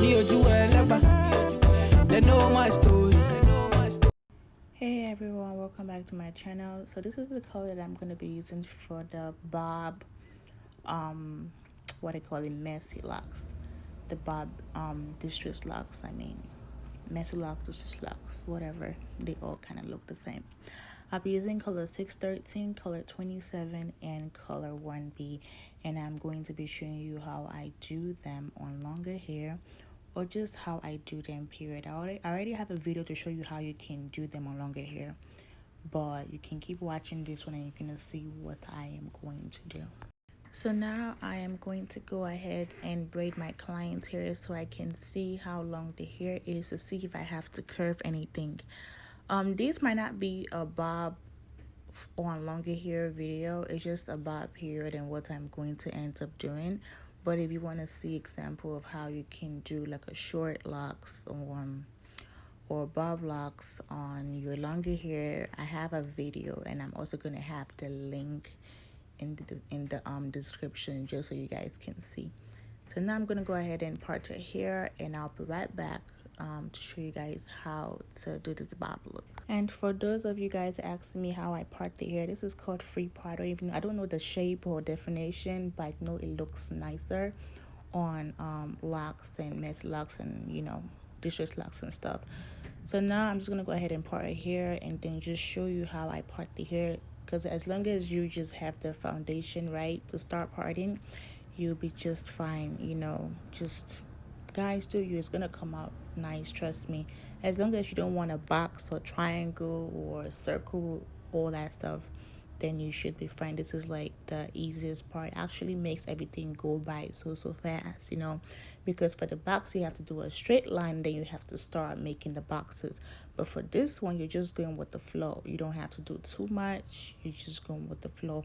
They know my story. Hey everyone, welcome back to my channel. So this is the color that I'm going to be using for the bob, what I call it, Messylocs. The bob distress locks, Messylocs, distress locks, whatever, they all kind of look the same. I'll be using color 613, color 27, and color 1B, and I'm going to be showing you how I do them on longer hair, or just how I do them, period. I already have a video to show you how you can do them on longer hair, but you can keep watching this one and you're gonna see what I am going to do. So now I am going to go ahead and braid my client's hair so I can see how long the hair is, to see if I have to curve anything. This might not be a bob on longer hair video, it's just a bob period and what I'm going to end up doing. But if you want to see example of how you can do like a short locks or bob locks on your longer hair, I have a video, and I'm also going to have the link in the description just so you guys can see. So now I'm going to go ahead and part her hair, and I'll be right back to show you guys how to do this bob look. And for those of you guys asking me how I part the hair, this is called free part, or even I don't know the shape or definition, but I know it looks nicer on locks and Messylocs and, you know, distress locks and stuff. So now I'm just gonna go ahead and part her hair and then just show you how I part the hair, because as long as you just have the foundation right to start parting, you'll be just fine. You know, just guys, do you, it's gonna come out nice, trust me. As long as you don't want a box or triangle or circle, all that stuff, then you should be fine. This is like the easiest part. Actually makes everything go by so fast, you know, because for the box you have to do a straight line, then you have to start making the boxes. But for this one, you're just going with the flow. You don't have to do too much, you're just going with the flow,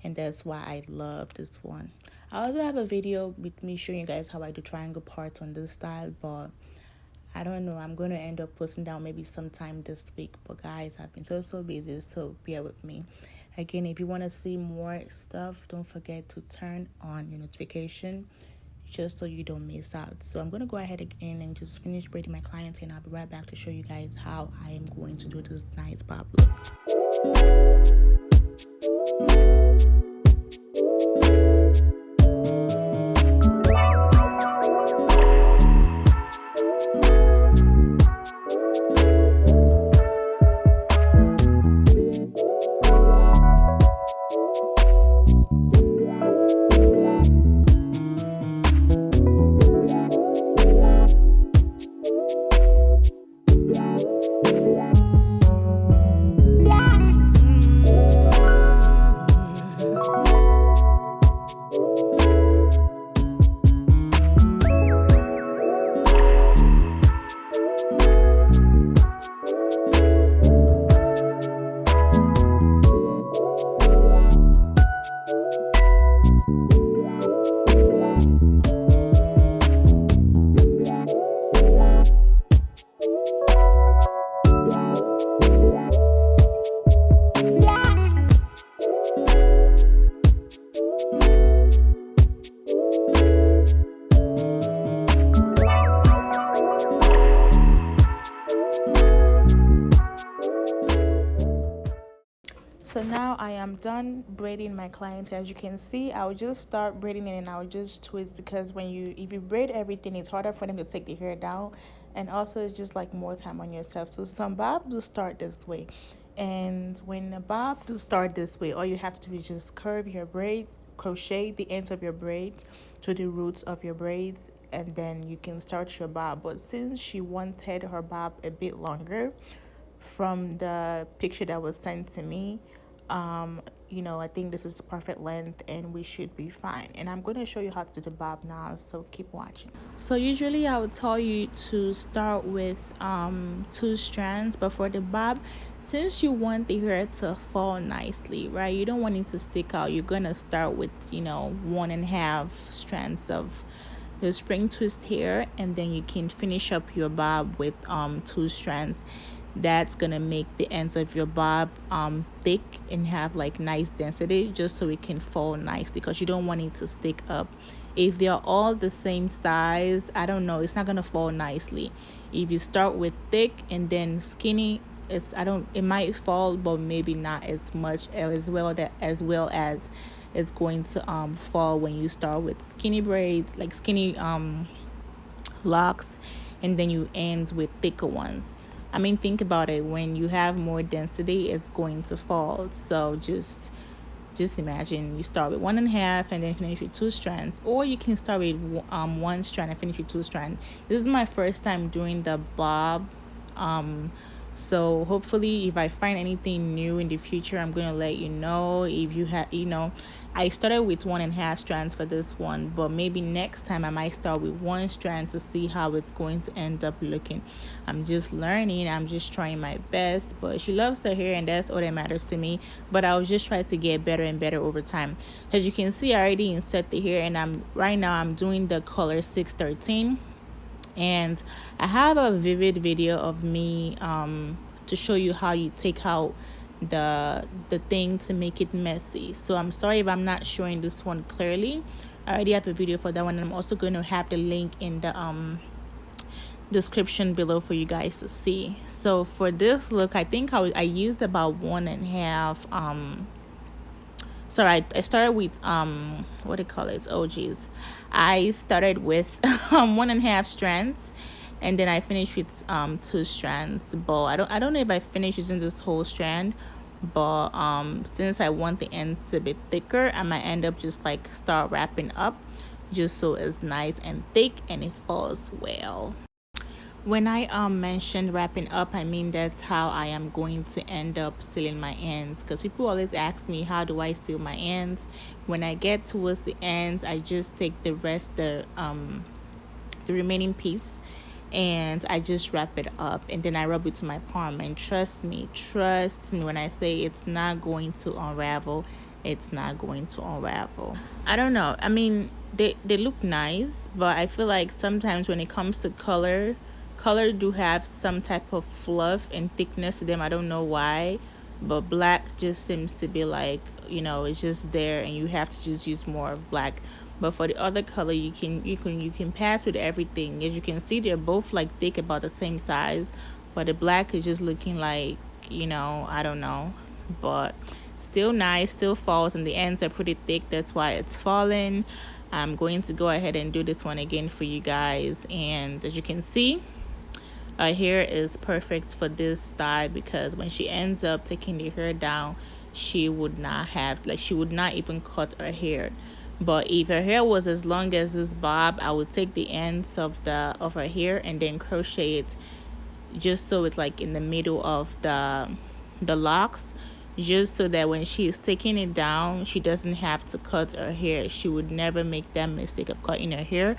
and that's why I love this one. I also have a video with me showing you guys how I do triangle parts on this style, but I don't know, I'm going to end up posting down maybe sometime this week. But guys, I've been so busy, so bear with me. Again, if you want to see more stuff, don't forget to turn on your notification just so you don't miss out. So I'm going to go ahead again and just finish braiding my client, and I'll be right back to show you guys how I am going to do this nice bob look. So now I am done braiding my client. As you can see, I'll just start braiding it and I'll just twist, because if you braid everything, it's harder for them to take the hair down, and also it's just like more time on yourself. So some bob do start this way, and when a bob do start this way, all you have to do is just curve your braids, crochet the ends of your braids to the roots of your braids, and then you can start your bob. But since she wanted her bob a bit longer from the picture that was sent to me, you know, I think this is the perfect length and we should be fine. And I'm going to show you how to do the bob now, so keep watching. So usually I would tell you to start with 2 strands, but for the bob, since you want the hair to fall nicely, right, you don't want it to stick out, you're going to start with, you know, 1.5 strands of the spring twist hair, and then you can finish up your bob with 2 strands. That's gonna make the ends of your bob thick and have like nice density, just so it can fall nicely, because you don't want it to stick up If they're all the same size, I don't know, it's not gonna fall nicely. If you start with thick and then skinny, it might fall, but maybe not as much as it's going to fall when you start with skinny braids, like skinny locks, and then you end with thicker ones. I mean, think about it. When you have more density, it's going to fall. So just imagine you start with 1.5 and then finish with 2 strands, or you can start with 1 strand and finish with 2 strands. This is my first time doing the bob, so hopefully if I find anything new in the future, I'm gonna let you know. If you have, I started with 1.5 strands for this one, but maybe next time I might start with 1 strand to see how it's going to end up looking. I'm just learning, I'm just trying my best, but she loves her hair and that's all that matters to me. But I was just trying to get better and better over time. As you can see, I already inset the hair, and I'm doing the color 613. And I have a vivid video of me to show you how you take out the thing to make it messy. So I'm sorry if I'm not showing this one clearly. I already have a video for that one, and I'm also going to have the link in the description below for you guys to see. So for this look, I think I used about 1.5 sorry, I started with what do you call it? Oh geez, I started with 1.5 strands, and then I finished with 2 strands. But I don't know if I finished using this whole strand, but since I want the ends a bit thicker, I might end up just like start wrapping up, just so it's nice and thick and it falls well. When I mentioned wrapping up, I mean that's how I am going to end up sealing my ends, because people always ask me how do I seal my ends. When I get towards the ends, I just take the remaining piece and I just wrap it up, and then I rub it to my palm, and trust me when I say it's not going to unravel. It's not going to unravel. I don't know, I mean they look nice, but I feel like sometimes when it comes to color do have some type of fluff and thickness to them. I don't know why, but black just seems to be like, it's just there, and you have to just use more of black. But for the other color, you can pass with everything. As you can see, they're both like thick, about the same size, but the black is just looking like, I don't know, but still nice, still falls, and the ends are pretty thick, that's why it's falling. I'm going to go ahead and do this one again for you guys, and as you can see, her hair is perfect for this style, because when she ends up taking the hair down, she would not even cut her hair. But if her hair was as long as this bob, I would take the ends of her hair and then crochet it, just so it's like in the middle of the locks, just so that when she is taking it down, she doesn't have to cut her hair. She would never make that mistake of cutting her hair,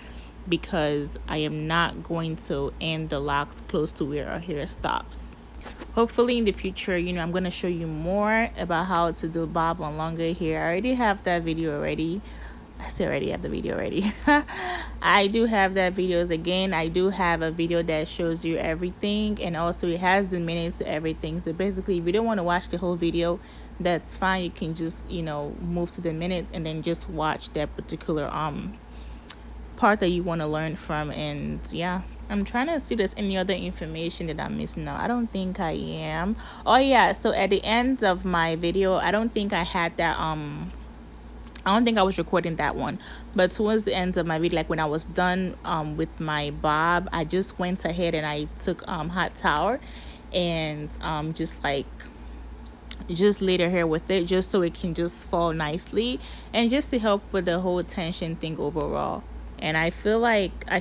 because I am not going to end the locks close to where her hair stops. Hopefully in the future, I'm going to show you more about how to do bob on longer hair. I already have that video already. I do have that videos. Again, I do have a video that shows you everything, and also it has the minutes to everything. So basically, if you don't want to watch the whole video, that's fine. You can just move to the minutes and then just watch that particular part that you want to learn from. And yeah, I'm trying to see if there's any other information that I'm missing. No, I don't think I am. Oh yeah, so at the end of my video, I don't think I had that I don't think I was recording that one, but towards the end of my video, like when I was done with my bob, I just went ahead and I took hot towel and just laid her hair with it, just so it can just fall nicely, and just to help with the whole tension thing overall. And I feel like I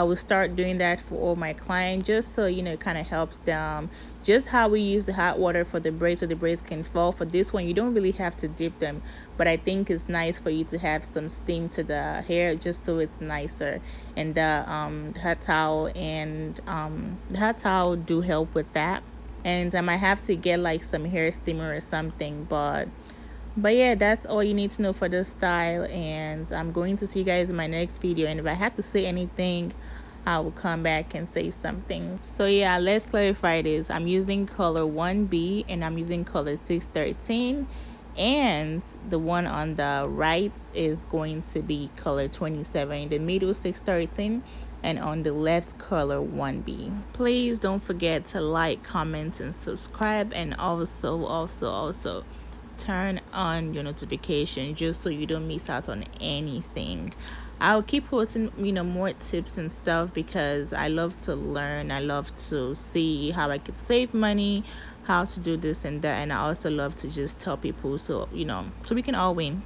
will start doing that for all my clients, just so it kind of helps them. Just how we use the hot water for the braids so the braids can fall. For this one, you don't really have to dip them, but I think it's nice for you to have some steam to the hair, just so it's nicer. And the hot towel do help with that. And I might have to get like some hair steamer or something, but yeah, that's all you need to know for this style. And I'm going to see you guys in my next video, and if I have to say anything, I will come back and say something. So yeah, let's clarify this. I'm using color 1B and I'm using color 613, And the one on the right is going to be color 27, in the middle 613, and on the left color 1B. Please don't forget to like, comment, and subscribe, and also turn on your notification just so you don't miss out on anything. I'll keep posting more tips and stuff because I love to learn. I love to see how I could save money, how to do this and that, and I also love to just tell people so so we can all win.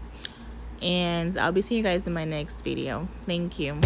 And I'll be seeing you guys in my next video. Thank you.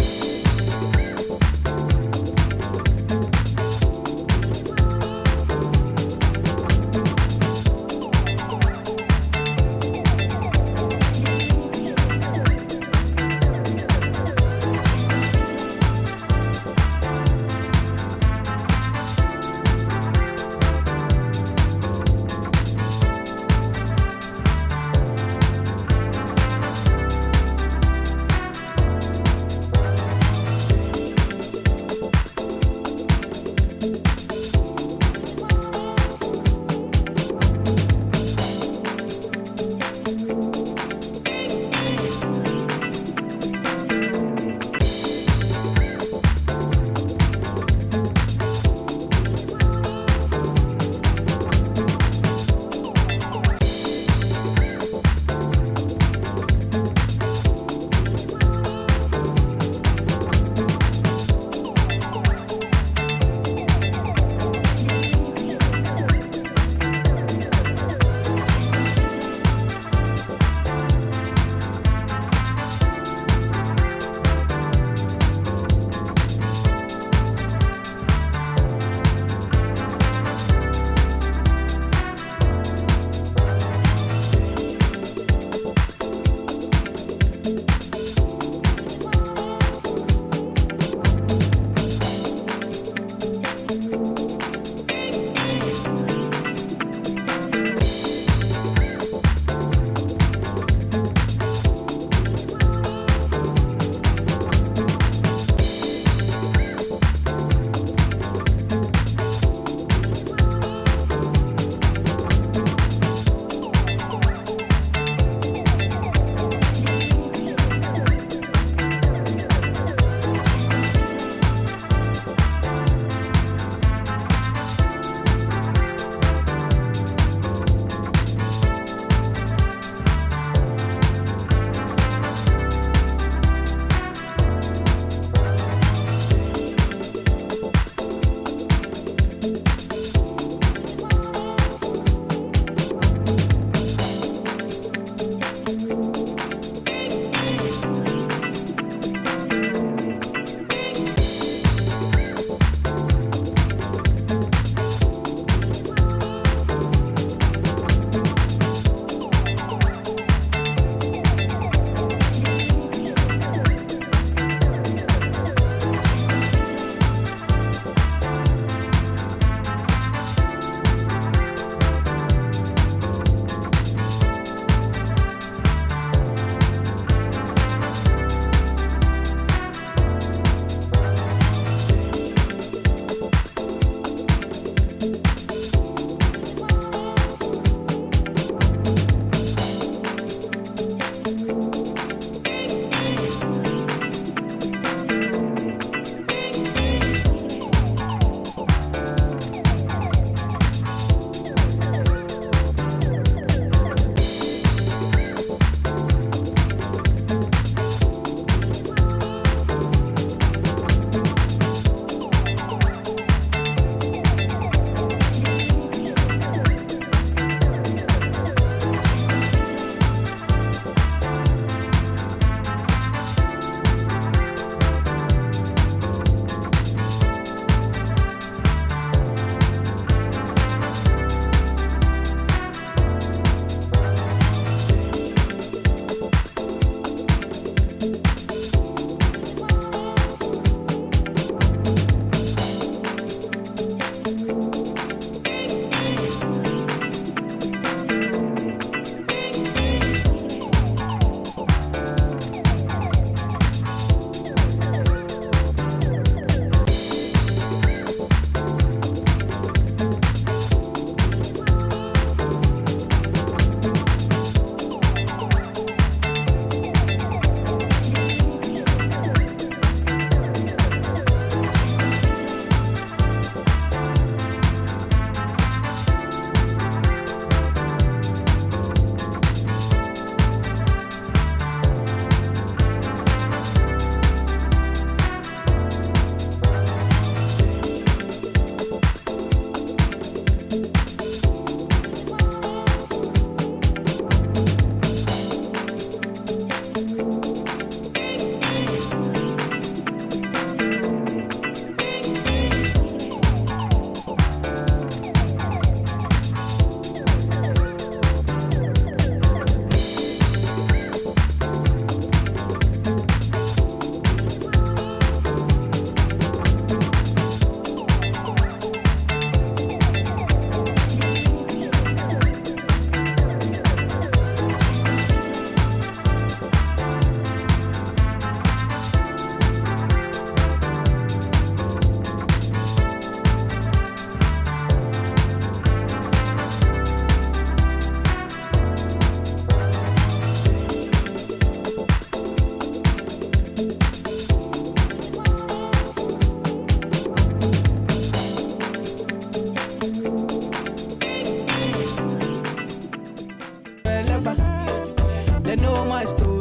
my story.